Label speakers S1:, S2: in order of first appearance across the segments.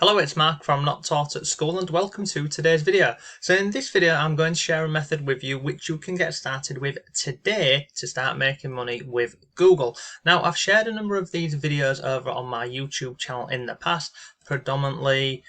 S1: Hello, it's Mark from Not Taught at School and welcome to today's video. So in this video I'm going to share a method with you which you can get started with today to start making money with Google. Now I've shared a number of these videos over on my YouTube channel in the past, predominantly,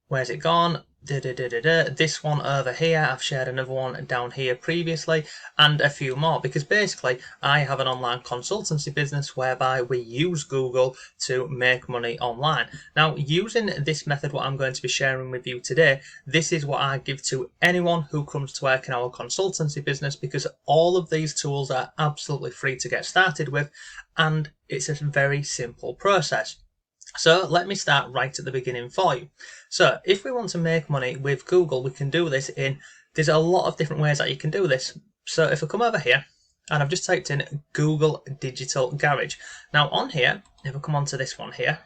S1: where's it gone? This one over here, I've shared another one down here previously, and a few more, because basically I have an online consultancy business whereby we use Google to make money online. Now, using this method, what I'm going to be sharing with you today, this is what I give to anyone who comes to work in our consultancy business, because all of these tools are absolutely free to get started with, and it's a very simple process. So let me start right at the beginning for you. So if we want to make money with Google, we can do this there's a lot of different ways that you can do this. So if I come over here and I've just typed in Google Digital Garage. Now on here, if I come onto this one here,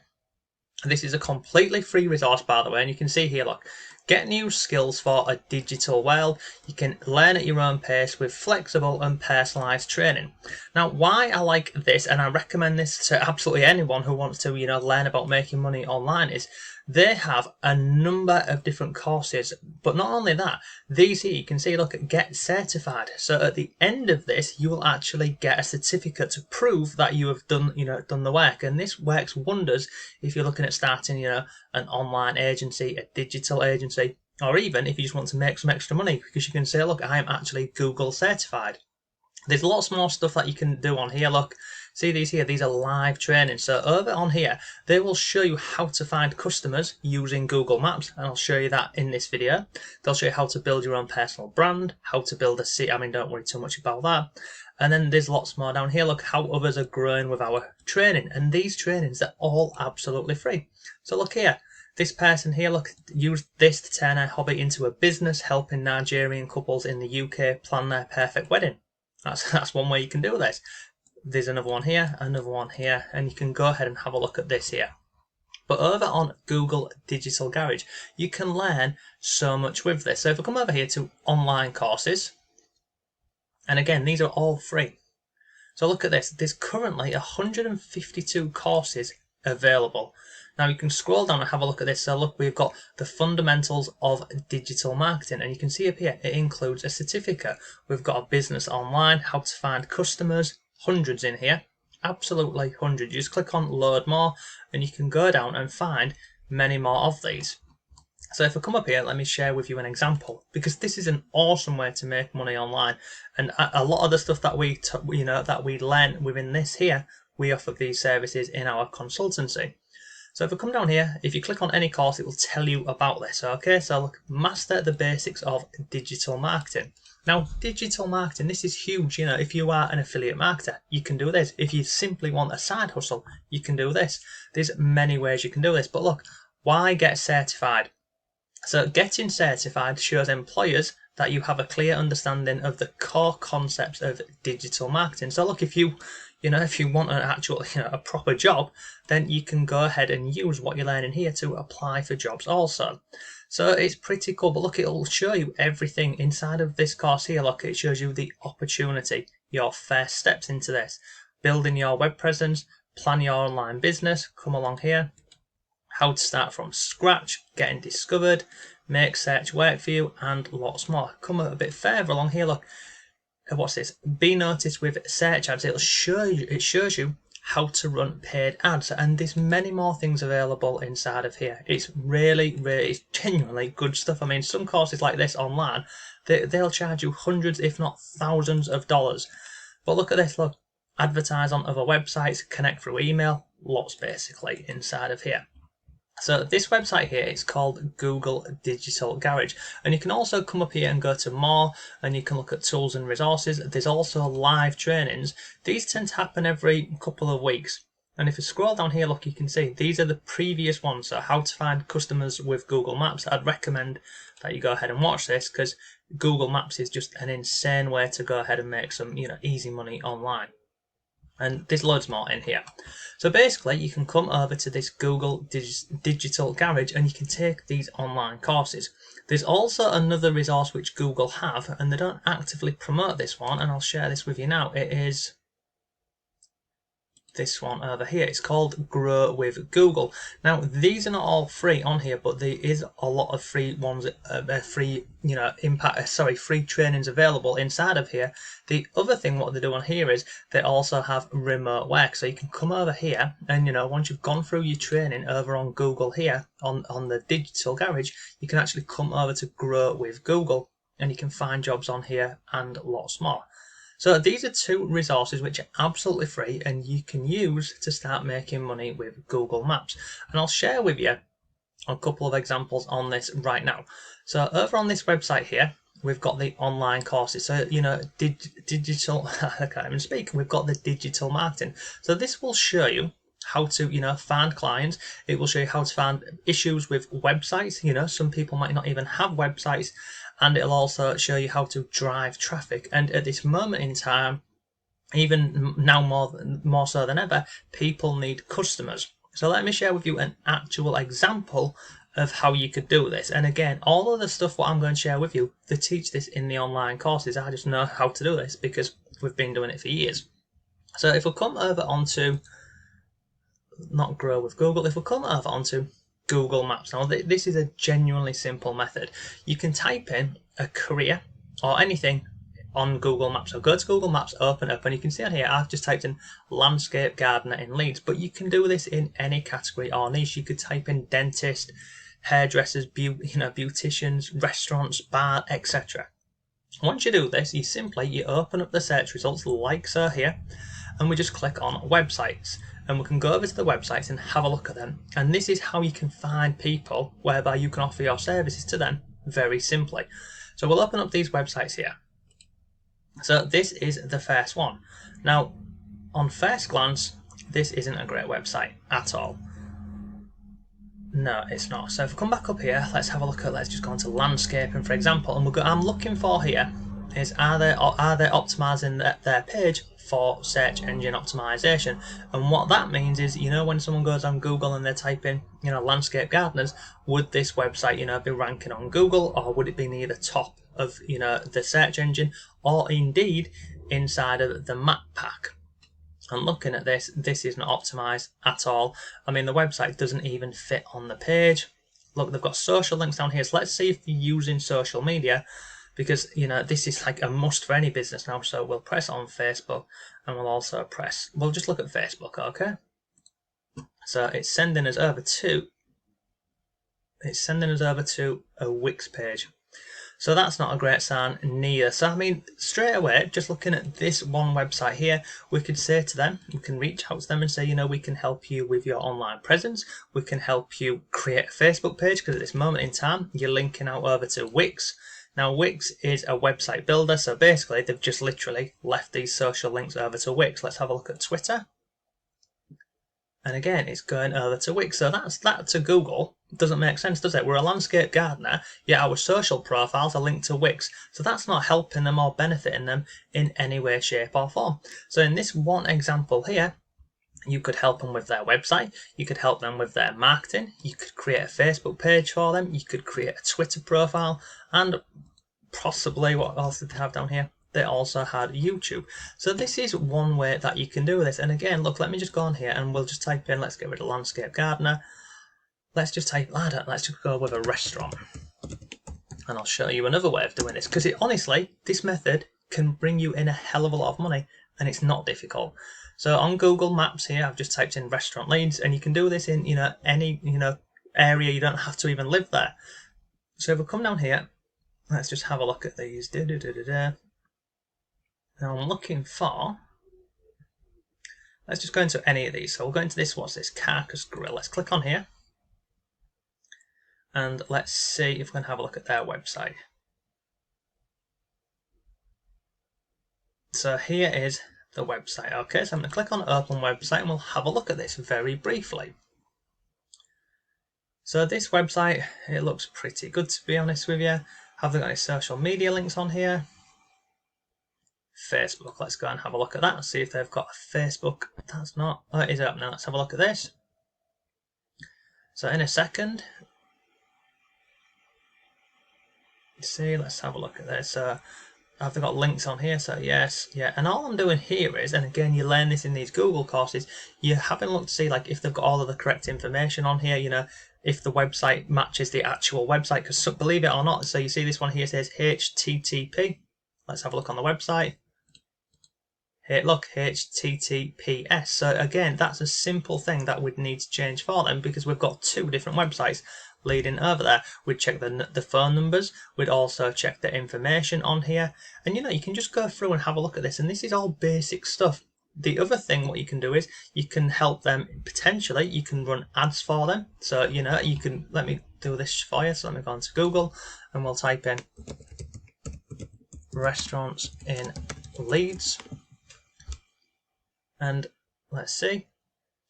S1: this is a completely free resource, by the way, and you can see here, look, get new skills for a digital world. You can learn at your own pace with flexible and personalized training. Now, why I like this, and I recommend this to absolutely anyone who wants to, learn about making money online, is they have a number of different courses. But not only that, these here, you can see, look, get certified. So at the end of this, you will actually get a certificate to prove that you have done the work. And this works wonders if you're looking at starting, an online agency, a digital agency, or even if you just want to make some extra money, because you can say, look, I am actually Google certified. There's lots more stuff that you can do on here. Look, see these here, these are live training. So over on here, they will show you how to find customers using Google Maps, and I'll show you that in this video. They'll show you how to build your own personal brand, how to build don't worry too much about that. And then there's lots more down here. Look how others are growing with our training, and these trainings are all absolutely free. So look here, this person here, look, used this to turn their hobby into a business, helping Nigerian couples in the UK plan their perfect wedding. That's one way you can do this. There's another one here, and you can go ahead and have a look at this here. But over on Google Digital Garage, you can learn so much with this. So if I come over here to online courses, and again, these are all free. So look at this. There's currently 152 courses available. Now you can scroll down and have a look at this. So look, we've got the fundamentals of digital marketing, and you can see up here it includes a certificate. We've got a business online, how to find customers, hundreds in here, absolutely hundreds. You just click on load more and you can go down and find many more of these. So if I come up here, let me share with you an example, because this is an awesome way to make money online, and a lot of the stuff that we learn within this here, we offer these services in our consultancy. So if I come down here, if you click on any course, it will tell you about this. Okay, so look, master the basics of digital marketing. Now, digital marketing, this is huge. If you are an affiliate marketer, you can do this. If you simply want a side hustle, you can do this. There's many ways you can do this. But look, why get certified? So getting certified shows employers that you have a clear understanding of the core concepts of digital marketing. So look, if you want an actual, a proper job, then you can go ahead and use what you're learning here to apply for jobs also. So it's pretty cool, but look, it'll show you everything inside of this course here. Look, it shows you the opportunity, your first steps into this, building your web presence, plan your online business, come along here, how to start from scratch, getting discovered, make search work for you, and lots more. Come a bit further along here, look, what's this? Be noticed with search ads. It shows you how to run paid ads, and there's many more things available inside of here. It's it's genuinely good stuff. I mean, some courses like this online, they'll charge you hundreds, if not thousands of dollars. But look at this, look, advertise on other websites, connect through email, lots basically inside of here. So this website here, it's called Google Digital Garage, and you can also come up here and go to more, and you can look at tools and resources. There's also live trainings. These tend to happen every couple of weeks, and if you scroll down here, look, you can see these are the previous ones. So how to find customers with Google Maps. I'd recommend that you go ahead and watch this, because Google Maps is just an insane way to go ahead and make some easy money online. And there's loads more in here. So basically, you can come over to this Google Digital Garage and you can take these online courses. There's also another resource which Google have, and they don't actively promote this one, and I'll share this with you now. It is
S2: this one over here. It's called Grow with Google. Now these are not all free on here, but there is a lot of free ones, free free trainings available inside of here. The other thing what they do on here is they also have remote work, so you can come over here and once you've gone through your training over on Google here on the digital garage, you can actually come over to Grow with Google and you can find jobs on here and lots more. So these are two resources which are absolutely free and you can use to start making money with Google Maps. And I'll share with you a couple of examples on this right now. So over on this website here, we've got the online courses. So, digital, I can't even speak. We've got the digital marketing. So this will show you how to, find clients. It will show you how to find issues with websites. Some people might not even have websites. And it'll also show you how to drive traffic. And at this moment in time, even now more so than ever, people need customers. So let me share with you an actual example of how you could do this. And again, all of the stuff what I'm going to share with you, they teach this in the online courses. I just know how to do this because we've been doing it for years. So if we come over onto, not Grow with Google, if we come over onto Google Maps. Now this is a genuinely simple method. You can type in a career or anything on Google Maps. So go to Google Maps, open up, and you can see on here I've just typed in landscape gardener in Leeds, but you can do this in any category or niche. You could type in dentist, hairdressers, beauticians, restaurants, bar, etc. Once you do this, you open up the search results like so here, and we just click on websites. And we can go over to the websites and have a look at them. And this is how you can find people whereby you can offer your services to them very simply. So we'll open up these websites here. So this is the first one. Now, on first glance, this isn't a great website at all. No, it's not. So if we come back up here, let's have a look at, let's just go into landscaping, for example. And I'm looking for here is are they optimizing their page for search engine optimization? And what that means is, when someone goes on Google and they type in, landscape gardeners, would this website, be ranking on Google, or would it be near the top of, the search engine, or indeed inside of the map pack? And looking at this is not optimized at all. I mean, the website doesn't even fit on the page. Look, they've got social links down here. So let's see if they're using social media, because this is like a must for any business now. So we'll press on Facebook, and we'll just look at Facebook, okay? So it's sending us over to a Wix page. So that's not a great sign neither. So I mean, straight away, just looking at this one website here, we could say to them, we can reach out to them and say, we can help you with your online presence. We can help you create a Facebook page, because at this moment in time, you're linking out over to Wix. Now, Wix is a website builder, so basically they've just literally left these social links over to Wix. Let's have a look at Twitter. And again, it's going over to Wix. So that to Google doesn't make sense, does it? We're a landscape gardener, yet our social profiles are linked to Wix. So that's not helping them or benefiting them in any way, shape or form. So in this one example here, you could help them with their website, you could help them with their marketing, you could create a Facebook page for them, you could create a Twitter profile, and possibly, what else did they have down here? They also had YouTube. So this is one way that you can do this. And again, look, let me just go on here and we'll just type in, let's get rid of landscape gardener. Let's just let's just go with a restaurant. And I'll show you another way of doing this, because honestly, this method can bring you in a hell of a lot of money and it's not difficult. So on Google Maps here, I've just typed in restaurant Leeds, and you can do this in, any, area. You don't have to even live there. So if we come down here, let's just have a look at these. Now I'm looking for, let's just go into any of these. So we'll go into this, what's this, Carcass Grill. Let's click on here. And let's see if we can have a look at their website. So here is the website. Okay, so I'm going to click on open website and we'll have a look at this very briefly. So this website, it looks pretty good, to be honest with you. Have they got any social media links on here? Facebook, let's go and have a look at that and see if they've got a Facebook. That's not, oh, it is up now. Let's have a look at this. So in a second, see, let's have a look at this.
S1: have they got links on here? So yes, yeah. And all I'm doing here is, and again, you learn this in these Google courses, you're having a look to see like if they've got all of the correct information on here, you know, if the website matches the actual website, because believe it or not, so you see this one here says HTTP. Let's have a look on the website. Here, look, HTTPS. So again, that's a simple thing that we'd need to change for them because we've got two different websites leading over there. We'd check the phone numbers. We'd also check the information on here. And you know, you can just go through and have a look at this. And this is all basic stuff. The other thing what you can do is you can help them potentially, you can run ads for them. So, you know, you can, let me do this for you. So let me go into Google and we'll type in restaurants in Leeds. And let's see.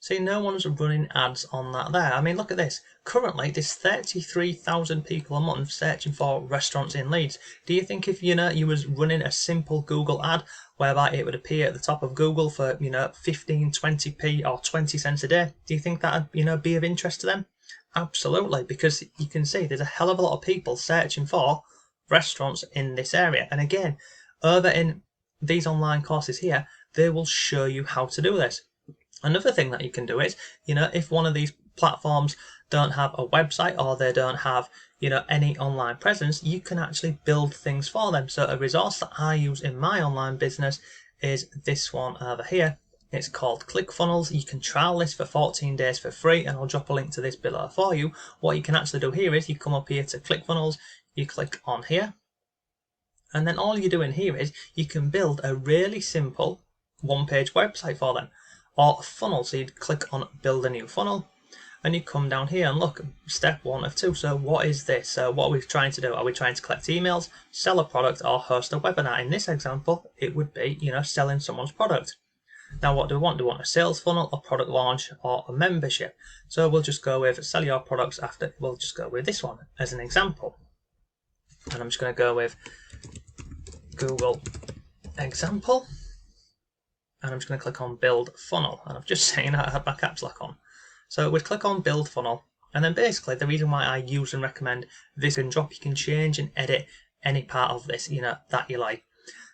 S1: See, no one's running ads on that there. I mean, look at this. Currently, there's 33,000 people a month searching for restaurants in Leeds. Do you think if, you know, you was running a simple Google ad whereby it would appear at the top of Google for, you know, 15, 20p or 20 cents a day, do you think that'd, you know, be of interest to them? Absolutely, because you can see there's a hell of a lot of people searching for restaurants in this area. And again, over in these online courses here, they will show you how to do this. Another thing that you can do is, you know, if one of these platforms don't have a website or they don't have, you know, any online presence, you can actually build things for them. So a resource that I use in my online business is this one over here. It's called ClickFunnels. You can trial this for 14 days for free, and I'll drop a link to this below for you. What you can actually do here is you come up here to ClickFunnels, you click on here, and then all you're doing here is you can build a really simple one-page website for them, or a funnel. So you'd click on build a new funnel and you come down here and look, step 1 of 2. So what is this? What are we trying to do? Are we trying to collect emails, sell a product, or host a webinar? In this example, it would be, you know, selling someone's product. Now what do we want? Do we want a sales funnel, a product launch, or a membership? So we'll just go with sell your products after, we'll just go with this one as an example. And I'm just going to go with Google example. And I'm just going to click on build funnel, and I've just seen I had my caps lock on. So we'd click on build funnel, and then basically the reason why I use and recommend this and drop, you can change and edit any part of this, you know, that you like.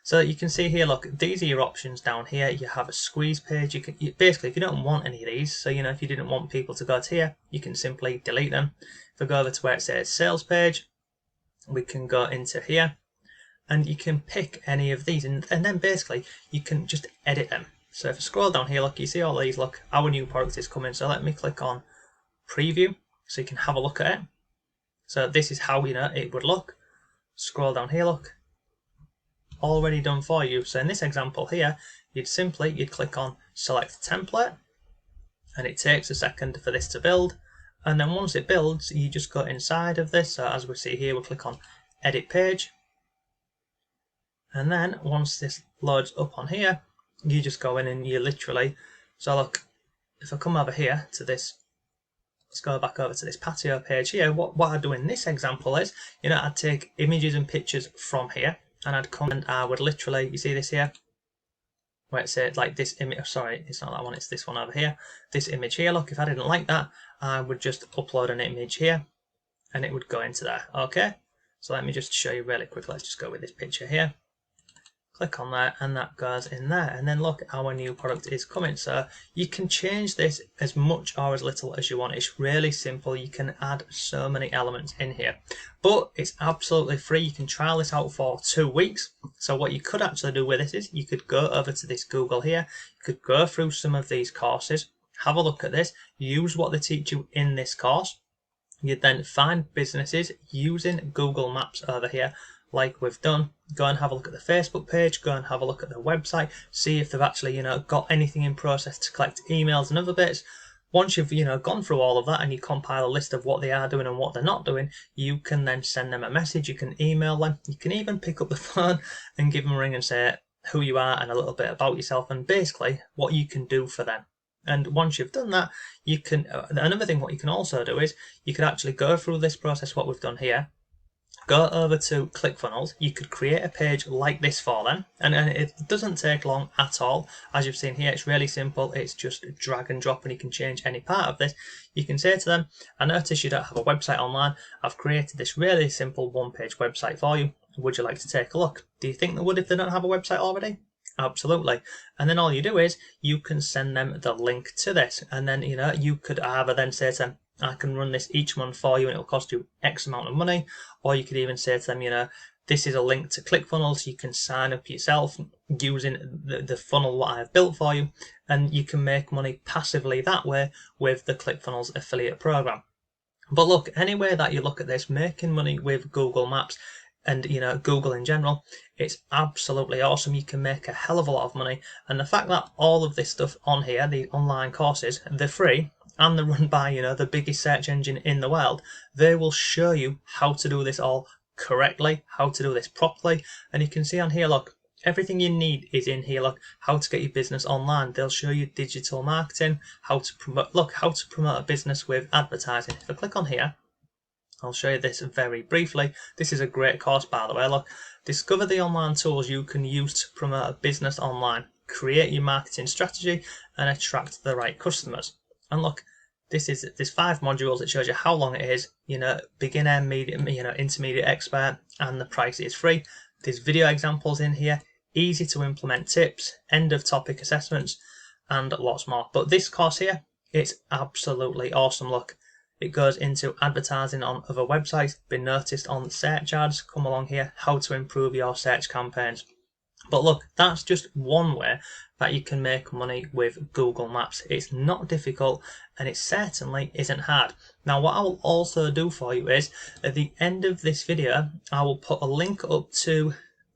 S1: So you can see here, look, these are your options down here. You have a squeeze page. Basically, if you don't want any of these, so you know, if you didn't want people to go to here, you can simply delete them. If I go over to where it says sales page, we can go into here, and you can pick any of these, and then basically you can just edit them. So if I scroll down here, look, you see all these, look, our new product is coming. So let me click on preview so you can have a look at it. So this is how, you know, it would look. Scroll down here, look, already done for you. So in this example here, you'd click on select template, and it takes a second for this to build. And then once it builds, you just go inside of this. So as we see here, we'll click on edit page. And then once this loads up on here, you just go in and you literally, so look, if I come over here to this, let's go back over to this patio page here. What I'd do in this example is, you know, I'd take images and pictures from here, and I'd come and I would literally, you see this here, where it said like this image, sorry, it's not that one, it's this one over here, this image here. Look, if I didn't like that, I would just upload an image here and it would go into there. Okay, so let me just show you really quick. Let's just go with this picture here. Click on that and that goes in there, and then look, our new product is coming. So you can change this as much or as little as you want. It's really simple. You can add so many elements in here, but it's absolutely free. You can trial this out for 2 weeks. So what you could actually do with this is you could go over to this Google here, you could go through some of these courses, have a look at this, use what they teach you in this course. You'd then find businesses using Google Maps over here, like we've done. Go and have a look at the Facebook page, go and have a look at their website, see if they've actually, you know, got anything in process to collect emails and other bits. Once you've, you know, gone through all of that and you compile a list of what they are doing and what they're not doing, you can then send them a message, you can email them, you can even pick up the phone and give them a ring and say who you are and a little bit about yourself and basically what you can do for them. And once you've done that, you can, another thing what you can also do is you could actually go through this process, what we've done here, go over to ClickFunnels, you could create a page like this for them, and it doesn't take long at all. As you've seen here, it's really simple. It's just drag and drop and you can change any part of this. You can say to them, I notice you don't have a website online. I've created this really simple one-page website for you.
S2: Would you like to take a look? Do you think they would if they don't have a website already? Absolutely. And then all you do is you can send them the link to this, and then you could either then say to them, I can run this each month for you and it'll cost you X amount of money, or you could even say to them, this is a link to ClickFunnels, you can sign up yourself using the funnel what I've built for you, and you can make money passively that way with the ClickFunnels affiliate program. But look, any way that you look at this, making money with Google Maps and Google in general, it's absolutely awesome. You can make a hell of a lot of money, and the fact that all of this stuff on here, the online courses, they're free and they're run by the biggest search engine in the world, they will show you how to do this all correctly, how to do this properly. And you can see on here, look, everything you need is in here. Look, how to get your business online. They'll show you digital marketing, how to promote. Look, how to promote a business with advertising. If I click on here, I'll show you this very briefly. This is a great course, by the way. Look, discover the online tools you can use to promote a business online, create your marketing strategy, and attract the right customers. And look, there's 5 modules. It shows you how long it is, beginner, medium, intermediate, expert, and the price is free. There's video examples in here, easy to implement tips, end of topic assessments, and lots more. But this course here, it's absolutely awesome. Look, it goes into advertising on other websites, been noticed on search ads, come along here, how to improve your search campaigns. But look, that's just one way that you can make money with Google Maps. It's not difficult and it certainly isn't hard. Now, what I will also do for you is at the end of this video, I will put a link up to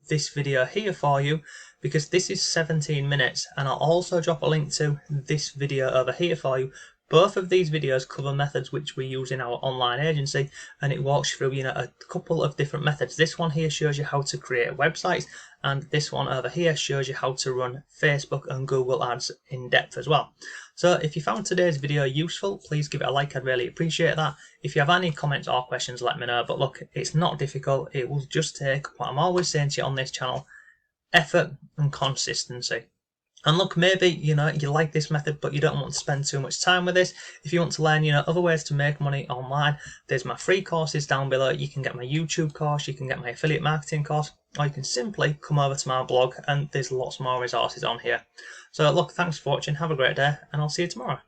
S2: this video here for you, because this is 17 minutes, and I'll also drop a link to this video over here for you. Both of these videos cover methods which we use in our online agency, and it walks you through a couple of different methods. This one here shows you how to create websites, and this one over here shows you how to run Facebook and Google ads in depth as well. So if you found today's video useful, please give it a like. I'd really appreciate that. If you have any comments or questions, let me know. But look, it's not difficult. It will just take what I'm always saying to you on this channel: effort and consistency. And look, maybe you like this method, but you don't want to spend too much time with this. If you want to learn other ways to make money online, there's my free courses down below. You can get my YouTube course, you can get my affiliate marketing course, or you can simply come over to my blog, and there's lots more resources on here. So look, thanks for watching, have a great day, and I'll see you tomorrow.